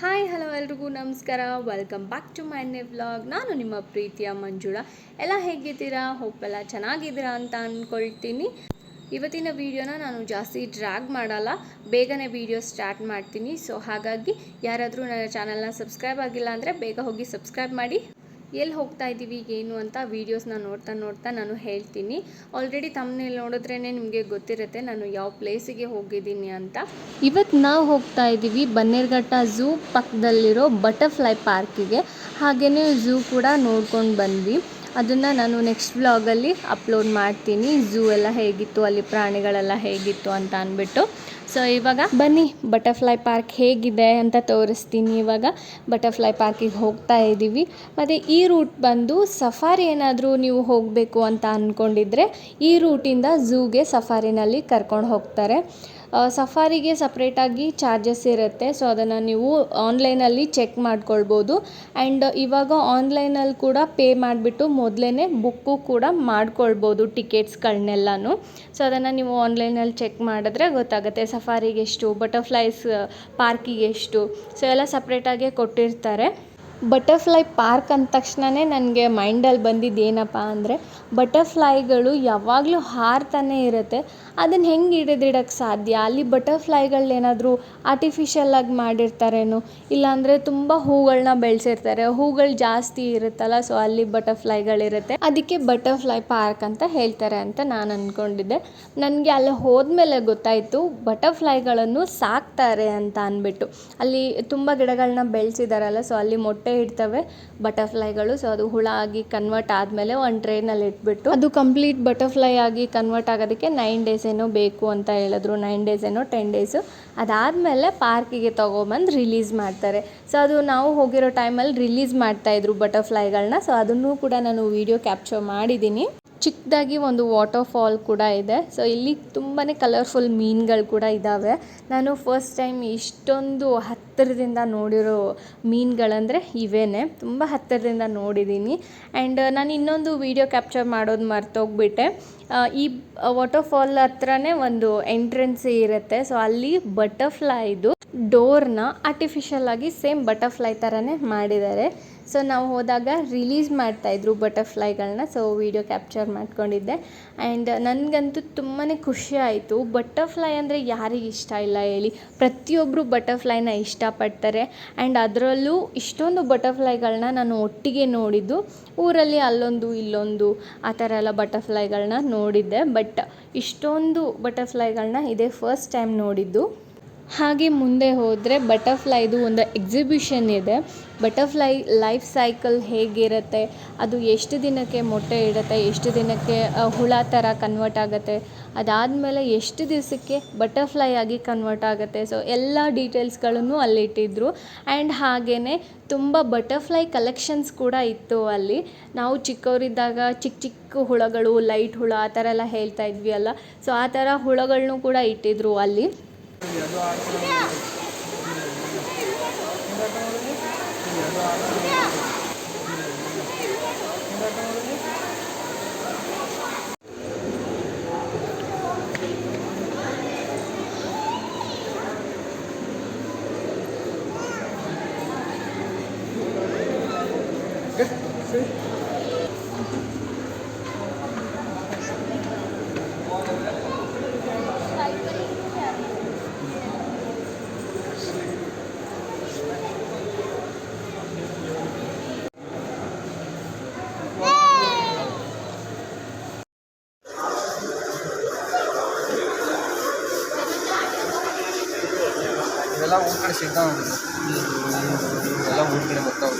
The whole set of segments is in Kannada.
ಹಾಯ್ ಹಲೋ ಎಲ್ರಿಗೂ ನಮಸ್ಕಾರ. Welcome back to my new vlog. ನಾನು ನಿಮ್ಮ ಪ್ರೀತಿಯ ಮಂಜುಳಾ. ಎಲ್ಲ ಹೇಗಿದ್ದೀರಾ? ಹೋಪ್ ಎಲ್ಲ ಚೆನ್ನಾಗಿದ್ದೀರಾ ಅಂತ ಅಂದ್ಕೊಳ್ತೀನಿ. ಇವತ್ತಿನ ವೀಡಿಯೋನ ನಾನು ಜಾಸ್ತಿ ಡ್ರ್ಯಾಗ್ ಮಾಡಲ್ಲ, ಬೇಗನೆ ವೀಡಿಯೋ ಸ್ಟಾರ್ಟ್ ಮಾಡ್ತೀನಿ. ಸೊ ಹಾಗಾಗಿ ಯಾರಾದರೂ ನನ್ನ ಚಾನಲ್ನ ಸಬ್ಸ್ಕ್ರೈಬ್ ಆಗಿಲ್ಲ ಅಂದರೆ ಬೇಗ ಹೋಗಿ ಸಬ್ಸ್ಕ್ರೈಬ್ ಮಾಡಿ. ಎಲ್ಲಿ ಹೋಗ್ತಾ ಇದ್ದೀವಿ ಏನು ಅಂತ ವೀಡಿಯೋಸ್ನ ನೋಡ್ತಾ ನಾನು ಹೇಳ್ತೀನಿ. ಆಲ್ರೆಡಿ ತಮ್ಮನೇಲಿ ನೋಡಿದ್ರೇ ನಿಮಗೆ ಗೊತ್ತಿರುತ್ತೆ ನಾನು ಯಾವ ಪ್ಲೇಸಿಗೆ ಹೋಗಿದ್ದೀನಿ ಅಂತ. ಇವತ್ತು ನಾವು ಹೋಗ್ತಾ ಇದ್ದೀವಿ ಬನ್ನೇರುಘಟ್ಟ ಝೂ ಪಕ್ಕದಲ್ಲಿರೋ ಬಟರ್ಫ್ಲೈ ಪಾರ್ಕಿಗೆ. ಹಾಗೆಯೇ ಝೂ ಕೂಡ ನೋಡ್ಕೊಂಡು ಬಂದ್ವಿ. ಅದನ್ನು ನಾನು ನೆಕ್ಸ್ಟ್ ವ್ಲಾಗಲ್ಲಿ ಅಪ್ಲೋಡ್ ಮಾಡ್ತೀನಿ. ಝೂ ಎಲ್ಲ ಹೇಗಿತ್ತು, ಅಲ್ಲಿ ಪ್ರಾಣಿಗಳೆಲ್ಲ ಹೇಗಿತ್ತು ಅಂತ ಅಂದ್ಬಿಟ್ಟು. ಸೊ ಇವಾಗ ಬನ್ನಿ ಬಟರ್ಫ್ಲೈ ಪಾರ್ಕ್ ಹೇಗಿದೆ ಅಂತ ತೋರಿಸ್ತೀನಿ. ಇವಾಗ ಬಟರ್ಫ್ಲೈ ಪಾರ್ಕಿಗೆ ಹೋಗ್ತಾ ಇದ್ದೀವಿ. ಮತ್ತು ಈ ರೂಟ್ ಬಂದು ಸಫಾರಿ ಏನಾದರೂ ನೀವು ಹೋಗಬೇಕು ಅಂತ ಅಂದ್ಕೊಂಡಿದ್ರೆ ಈ ರೂಟಿಂದ ಝೂಗೆ ಸಫಾರಿನಲ್ಲಿ ಕರ್ಕೊಂಡು ಹೋಗ್ತಾರೆ. ಸಫಾರಿಗೆ ಸಪ್ರೇಟಾಗಿ ಚಾರ್ಜಸ್ ಇರುತ್ತೆ. ಸೊ ಅದನ್ನು ನೀವು ಆನ್ಲೈನಲ್ಲಿ ಚೆಕ್ ಮಾಡ್ಕೊಳ್ಬೋದು. ಆ್ಯಂಡ್ ಇವಾಗ ಆನ್ಲೈನಲ್ಲಿ ಕೂಡ ಪೇ ಮಾಡಿಬಿಟ್ಟು ಮೊದಲೇ ಬುಕ್ಕು ಕೂಡ ಮಾಡ್ಕೊಳ್ಬೋದು ಟಿಕೆಟ್ಸ್ಗಳನ್ನೆಲ್ಲನೂ. ಸೊ ಅದನ್ನು ನೀವು ಆನ್ಲೈನಲ್ಲಿ ಚೆಕ್ ಮಾಡಿದ್ರೆ ಗೊತ್ತಾಗುತ್ತೆ ಸಫಾರಿಗೆ ಎಷ್ಟು, ಬಟರ್ಫ್ಲೈಸ್ ಪಾರ್ಕಿಗೆ ಎಷ್ಟು. ಸೊ ಎಲ್ಲ ಸಪ್ರೇಟಾಗೇ ಕೊಟ್ಟಿರ್ತಾರೆ. ಬಟರ್ಫ್ಲೈ ಪಾರ್ಕ್ ಅಂದ ತಕ್ಷಣವೇ ನನಗೆ ಮೈಂಡಲ್ಲಿ ಬಂದಿದ್ದು ಏನಪ್ಪ ಅಂದರೆ ಬಟರ್ಫ್ಲೈಗಳು ಯಾವಾಗಲೂ ಹಾರ್ತಾನೆ ಇರುತ್ತೆ. ಅದನ್ನು ಹೆಂಗೆ ಹಿಡಿದಿಡೋಕ್ಕೆ ಸಾಧ್ಯ? ಅಲ್ಲಿ ಬಟರ್ಫ್ಲೈಗಳನ್ನೇನಾದರೂ ಆರ್ಟಿಫಿಷಿಯಲಾಗಿ ಮಾಡಿರ್ತಾರೇನೋ, ಇಲ್ಲಾಂದರೆ ತುಂಬ ಹೂಗಳನ್ನ ಬೆಳೆಸಿರ್ತಾರೆ, ಹೂಗಳು ಜಾಸ್ತಿ ಇರುತ್ತಲ್ಲ, ಸೊ ಅಲ್ಲಿ ಬಟರ್ಫ್ಲೈಗಳಿರುತ್ತೆ, ಅದಕ್ಕೆ ಬಟರ್ಫ್ಲೈ ಪಾರ್ಕ್ ಅಂತ ಹೇಳ್ತಾರೆ ಅಂತ ನಾನು ಅಂದ್ಕೊಂಡಿದ್ದೆ. ನನಗೆ ಅಲ್ಲಿ ಹೋದ್ಮೇಲೆ ಗೊತ್ತಾಯಿತು ಬಟರ್ಫ್ಲೈಗಳನ್ನು ಸಾಕ್ತಾರೆ ಅಂತ ಅಂದ್ಬಿಟ್ಟು. ಅಲ್ಲಿ ತುಂಬ ಗಿಡಗಳನ್ನ ಬೆಳೆಸಿದಾರಲ್ಲ, ಸೊ ಅಲ್ಲಿ ಮೊಟ್ಟೆ ಇಡ್ತವೆ ಬಟರ್ಫ್ಲೈಗಳು. ಸೊ ಅದು ಹುಳ ಆಗಿ ಕನ್ವರ್ಟ್ ಆದಮೇಲೆ ಒಂದು ಟ್ರೇನಲ್ಲಿ ಇಟ್ಬಿಟ್ಟು ಅದು ಕಂಪ್ಲೀಟ್ ಬಟರ್ಫ್ಲೈ ಆಗಿ ಕನ್ವರ್ಟ್ ಆಗೋದಕ್ಕೆ 9 days ಏನೋ ಬೇಕು ಅಂತ ಹೇಳಿದ್ರು. 9 days ಏನೋ 10 days. ಅದಾದಮೇಲೆ ಪಾರ್ಕಿಗೆ ತೊಗೊಬಂದು ರಿಲೀಸ್ ಮಾಡ್ತಾರೆ. ಸೊ ಅದು ನಾವು ಹೋಗಿರೋ ಟೈಮಲ್ಲಿ ರಿಲೀಸ್ ಮಾಡ್ತಾಯಿದ್ರು ಬಟರ್ಫ್ಲೈಗಳನ್ನ. ಸೊ ಅದನ್ನು ಕೂಡ ನಾನು ವೀಡಿಯೋ ಕ್ಯಾಪ್ಚರ್ ಮಾಡಿದ್ದೀನಿ. ಚಿಕ್ಕದಾಗಿ ಒಂದು ವಾಟರ್ ಫಾಲ್ ಕೂಡ ಇದೆ. ಸೊ ಇಲ್ಲಿ ತುಂಬಾ ಕಲರ್ಫುಲ್ ಮೀನುಗಳು ಕೂಡ ಇದ್ದಾವೆ. ನಾನು ಫಸ್ಟ್ ಟೈಮ್ ಇಷ್ಟೊಂದು ಹತ್ತಿರದಿಂದ ನೋಡಿರೋ ಮೀನುಗಳಂದರೆ ಇವೇನೆ. ತುಂಬ ಹತ್ತಿರದಿಂದ ನೋಡಿದ್ದೀನಿ. ಆ್ಯಂಡ್ ನಾನು ಇನ್ನೊಂದು ವೀಡಿಯೋ ಕ್ಯಾಪ್ಚರ್ ಮಾಡೋದು ಮರ್ತೋಗ್ಬಿಟ್ಟೆ. ಈ ವಾಟರ್ ಫಾಲ್ ಹತ್ರನೇ ಒಂದು ಎಂಟ್ರೆನ್ಸ್ ಇರುತ್ತೆ. ಸೊ ಅಲ್ಲಿ ಬಟರ್ಫ್ಲೈದು ಡೋರ್ನ ಆರ್ಟಿಫಿಷಿಯಲ್ ಆಗಿ ಸೇಮ್ ಬಟರ್ಫ್ಲೈ ಥರನೇ ಮಾಡಿದ್ದಾರೆ. ಸೊ ನಾವು ಹೋದಾಗ ರಿಲೀಸ್ ಮಾಡ್ತಾಯಿದ್ರು ಬಟರ್ಫ್ಲೈಗಳನ್ನ. ಸೊ ವೀಡಿಯೋ ಕ್ಯಾಪ್ಚರ್ ಮಾಡ್ಕೊಂಡಿದ್ದೆ. ಆ್ಯಂಡ್ ನನಗಂತೂ ತುಂಬಾ ಖುಷಿ ಆಯಿತು. ಬಟರ್ಫ್ಲೈ ಅಂದರೆ ಯಾರಿಗೆ ಇಷ್ಟ ಇಲ್ಲ ಹೇಳಿ? ಪ್ರತಿಯೊಬ್ಬರು ಬಟರ್ಫ್ಲೈನ ಇಷ್ಟಪಡ್ತಾರೆ. ಆ್ಯಂಡ್ ಅದರಲ್ಲೂ ಇಷ್ಟೊಂದು ಬಟರ್ಫ್ಲೈಗಳನ್ನ ನಾನು ಒಟ್ಟಿಗೆ ನೋಡಿದ್ದು ಊರಲ್ಲಿ ಅಲ್ಲೊಂದು ಇಲ್ಲೊಂದು ಆ ಥರ ಎಲ್ಲ ಬಟರ್ಫ್ಲೈಗಳನ್ನ ನೋಡಿದ್ದೆ. ಬಟ್ ಇಷ್ಟೊಂದು ಬಟರ್ಫ್ಲೈಗಳನ್ನ ಇದೇ ಫಸ್ಟ್ ಟೈಮ್ ನೋಡಿದ್ದು. ಹಾಗೆ ಮುಂದೆ ಹೋದರೆ ಬಟರ್ಫ್ಲೈದು ಒಂದು ಎಕ್ಸಿಬಿಷನ್ ಇದೆ. ಬಟರ್ಫ್ಲೈ ಲೈಫ್ ಸೈಕಲ್ ಹೇಗಿರುತ್ತೆ, ಅದು ಎಷ್ಟು ದಿನಕ್ಕೆ ಮೊಟ್ಟೆ ಇಡುತ್ತೆ, ಎಷ್ಟು ದಿನಕ್ಕೆ ಹುಳ ಥರ ಕನ್ವರ್ಟ್ ಆಗುತ್ತೆ, ಅದಾದಮೇಲೆ ಎಷ್ಟು ದಿವಸಕ್ಕೆ ಬಟರ್ಫ್ಲೈ ಆಗಿ ಕನ್ವರ್ಟ್ ಆಗುತ್ತೆ. ಸೊ ಎಲ್ಲ ಡೀಟೇಲ್ಸ್ಗಳನ್ನು ಅಲ್ಲಿಟ್ಟಿದ್ರು. ಆ್ಯಂಡ್ ಹಾಗೆಯೇ ತುಂಬ ಬಟರ್ಫ್ಲೈ ಕಲೆಕ್ಷನ್ಸ್ ಕೂಡ ಇತ್ತು ಅಲ್ಲಿ. ನಾವು ಚಿಕ್ಕವರಿದ್ದಾಗ ಚಿಕ್ಕ ಚಿಕ್ಕ ಹುಳಗಳು, ಲೈಟ್ ಹುಳ ಆ ಥರ ಎಲ್ಲ ಹೇಳ್ತಾ ಇದ್ವಿ ಅಲ್ಲ, ಸೊ ಆ ಥರ ಹುಳಗಳನ್ನೂ ಕೂಡ ಇಟ್ಟಿದ್ರು ಅಲ್ಲಿ. ಇವೆಲ್ಲ ಊರ ಕಡೆ ಸಿಗ್ತಾವೆ ನೋಡಿ. ಎಲ್ಲ ಊರ ಕಡೆ ಬರ್ತಾವೆ.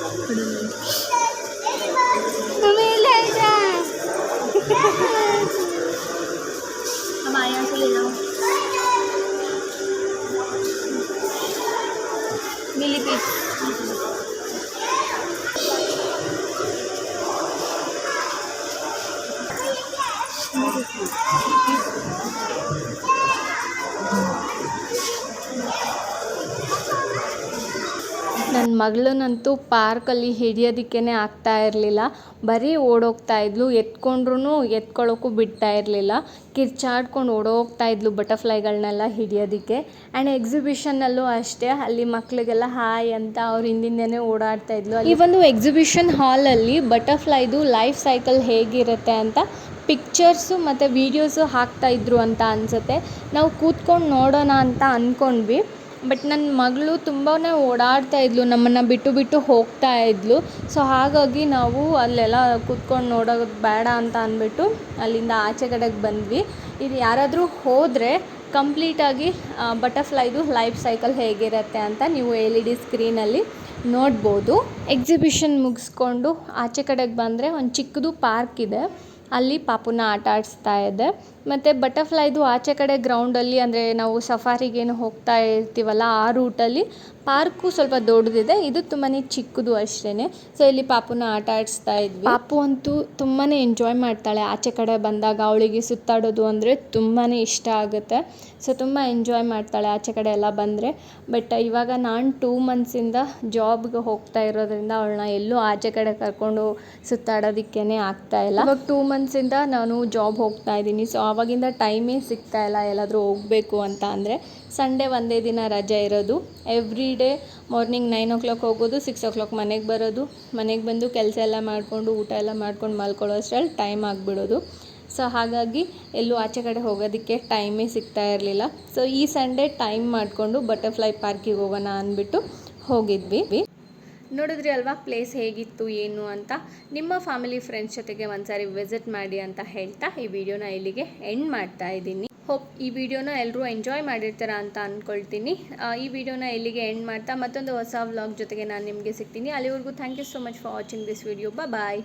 हम आए यहाँ से ले जाओ मिली पीस ನನ್ನ ಮಗಳನ್ನಂತೂ ಪಾರ್ಕಲ್ಲಿ ಹಿಡಿಯೋದಕ್ಕೇ ಆಗ್ತಾ ಇರಲಿಲ್ಲ. ಬರೀ ಓಡೋಗ್ತಾ ಇದ್ಲು. ಎತ್ಕೊಂಡ್ರೂ ಎತ್ಕೊಳ್ಳೋಕ್ಕೂ ಬಿಡ್ತಾ ಇರಲಿಲ್ಲ. ಕಿರ್ಚಾಡ್ಕೊಂಡು ಓಡೋಗ್ತಾ ಇದ್ಲು ಬಟರ್ಫ್ಲೈಗಳನ್ನೆಲ್ಲ ಹಿಡಿಯೋದಕ್ಕೆ. ಆ್ಯಂಡ್ ಎಕ್ಸಿಬಿಷನ್ನಲ್ಲೂ ಅಷ್ಟೇ, ಅಲ್ಲಿ ಮಕ್ಕಳಿಗೆಲ್ಲ ಹಾಯ್ ಅಂತ ಅವ್ರ ಹಿಂದಿಂದನೇ ಓಡಾಡ್ತಾ ಇದ್ಲು. ಈ ಒಂದು ಎಕ್ಸಿಬಿಷನ್ ಹಾಲಲ್ಲಿ ಬಟರ್ಫ್ಲೈದು ಲೈಫ್ ಸೈಕಲ್ ಹೇಗಿರುತ್ತೆ ಅಂತ ಪಿಕ್ಚರ್ಸು ಮತ್ತು ವೀಡಿಯೋಸು ಹಾಕ್ತಾಯಿದ್ರು ಅಂತ ಅನಿಸುತ್ತೆ. ನಾವು ಕೂತ್ಕೊಂಡು ನೋಡೋಣ ಅಂತ ಅಂದ್ಕೊಂಡ್ವಿ. ಬಟ್ ನನ್ನ ಮಗಳು ತುಂಬಾ ಓಡಾಡ್ತಾ ಇದ್ಲು, ನಮ್ಮನ್ನು ಬಿಟ್ಟು ಹೋಗ್ತಾ ಇದ್ಲು. ಸೊ ಹಾಗಾಗಿ ನಾವು ಅಲ್ಲೆಲ್ಲ ಕೂತ್ಕೊಂಡು ನೋಡೋದು ಬೇಡ ಅಂತ ಅಂದ್ಬಿಟ್ಟು ಅಲ್ಲಿಂದ ಆಚೆ ಕಡೆಗೆ ಬಂದ್ವಿ. ಇದು ಯಾರಾದರೂ ಹೋದರೆ ಕಂಪ್ಲೀಟಾಗಿ ಬಟರ್ಫ್ಲೈದು ಲೈಫ್ ಸೈಕಲ್ ಹೇಗಿರುತ್ತೆ ಅಂತ ನೀವು LED ಸ್ಕ್ರೀನಲ್ಲಿ ನೋಡ್ಬೋದು. ಎಕ್ಸಿಬಿಷನ್ ಮುಗಿಸ್ಕೊಂಡು ಆಚೆ ಕಡೆಗೆ ಬಂದರೆ ಒಂದು ಚಿಕ್ಕದು ಪಾರ್ಕ್ ಇದೆ. ಅಲ್ಲಿ ಪಾಪುನ ಆಟ ಆಡಿಸ್ತಾ ಇದೆ. ಮತ್ತು ಬಟರ್ಫ್ಲೈದು ಆಚೆ ಕಡೆ ಗ್ರೌಂಡಲ್ಲಿ, ಅಂದರೆ ನಾವು ಸಫಾರಿಗೇನು ಹೋಗ್ತಾ ಇರ್ತೀವಲ್ಲ ಆ ರೂಟಲ್ಲಿ ಪಾರ್ಕು ಸ್ವಲ್ಪ ದೊಡ್ಡದಿದೆ. ಇದು ತುಂಬಾ ಚಿಕ್ಕದು ಅಷ್ಟೇ. ಸೊ ಇಲ್ಲಿ ಪಾಪುನ ಆಟ ಆಡಿಸ್ತಾ ಇದ್ವಿ. ಪಾಪು ಅಂತೂ ತುಂಬಾ ಎಂಜಾಯ್ ಮಾಡ್ತಾಳೆ. ಆಚೆ ಕಡೆ ಬಂದಾಗ ಅವಳಿಗೆ ಸುತ್ತಾಡೋದು ಅಂದರೆ ತುಂಬಾ ಇಷ್ಟ ಆಗುತ್ತೆ. ಸೊ ತುಂಬ ಎಂಜಾಯ್ ಮಾಡ್ತಾಳೆ ಆಚೆ ಕಡೆ ಎಲ್ಲ ಬಂದರೆ. ಬಟ್ ಇವಾಗ ನಾನು 2 ಮಂತ್ಸಿಂದ ಜಾಬ್ಗೆ ಹೋಗ್ತಾ ಇರೋದ್ರಿಂದ ಅವಳನ್ನ ಎಲ್ಲೂ ಆಚೆ ಕಡೆ ಕರ್ಕೊಂಡು ಸುತ್ತಾಡೋದಕ್ಕೇ ಆಗ್ತಾಯಿಲ್ಲ. ಇವಾಗ 2 ಮಂತ್ಸಿಂದ ನಾನು ಜಾಬ್ ಹೋಗ್ತಾ ಇದ್ದೀನಿ. ಸೊ ಆವಾಗಿಂದ ಟೈಮೇ ಸಿಗ್ತಾಯಿಲ್ಲ ಎಲ್ಲಾದರೂ ಹೋಗಬೇಕು ಅಂತ ಅಂದರೆ. ಸಂಡೇ ಒಂದೇ ದಿನ ರಜೆ ಇರೋದು. ಎವ್ರಿ ಡೇ ಮಾರ್ನಿಂಗ್ 9 o'clock ಹೋಗೋದು, 6 o'clock ಮನೆಗೆ ಬರೋದು. ಮನೆಗೆ ಬಂದು ಕೆಲಸ ಎಲ್ಲ ಮಾಡಿಕೊಂಡು ಊಟ ಎಲ್ಲ ಮಾಡ್ಕೊಂಡು ಮಲ್ಕೊಳ್ಳೋ ಅಷ್ಟರಲ್ಲಿ ಟೈಮ್ ಆಗಿಬಿಡೋದು. ಸೊ ಹಾಗಾಗಿ ಎಲ್ಲೂ ಆಚೆ ಕಡೆ ಹೋಗೋದಕ್ಕೆ ಟೈಮೇ ಸಿಗ್ತಾ ಇರಲಿಲ್ಲ. ಸೊ ಈ ಸಂಡೇ ಟೈಮ್ ಮಾಡಿಕೊಂಡು ಬಟರ್ಫ್ಲೈ ಪಾರ್ಕಿಗೆ ಹೋಗೋಣ ಅಂದ್ಬಿಟ್ಟು ಹೋಗಿದ್ವಿ. ನೋಡಿದ್ರಿ ಅಲ್ವಾ ಪ್ಲೇಸ್ ಹೇಗಿತ್ತು ಏನು ಅಂತ. ನಿಮ್ಮ ಫ್ಯಾಮಿಲಿ ಫ್ರೆಂಡ್ಸ್ ಜೊತೆಗೆ ಒಂದ್ಸಾರಿ ವಿಸಿಟ್ ಮಾಡಿ ಅಂತ ಹೇಳ್ತಾ ಈ ವಿಡಿಯೋನ ಇಲ್ಲಿಗೆ ಎಂಡ್ ಮಾಡ್ತಾ ಇದ್ದೀನಿ. ಹೋಪ್ ಈ ವಿಡಿಯೋನ ಎಲ್ಲರೂ ಎಂಜಾಯ್ ಮಾಡಿರ್ತೀರ ಅಂತ ಅಂದ್ಕೊಳ್ತೀನಿ. ಈ ವಿಡಿಯೋನ ಇಲ್ಲಿಗೆ ಎಂಡ್ ಮಾಡ್ತಾ ಮತ್ತೊಂದು ಹೊಸ ವ್ಲಾಗ್ ಜೊತೆಗೆ ನಾನು ನಿಮಗೆ ಸಿಗ್ತೀನಿ. ಅಲ್ಲಿವರೆಗೂ thank you so much for watching this video. Bye.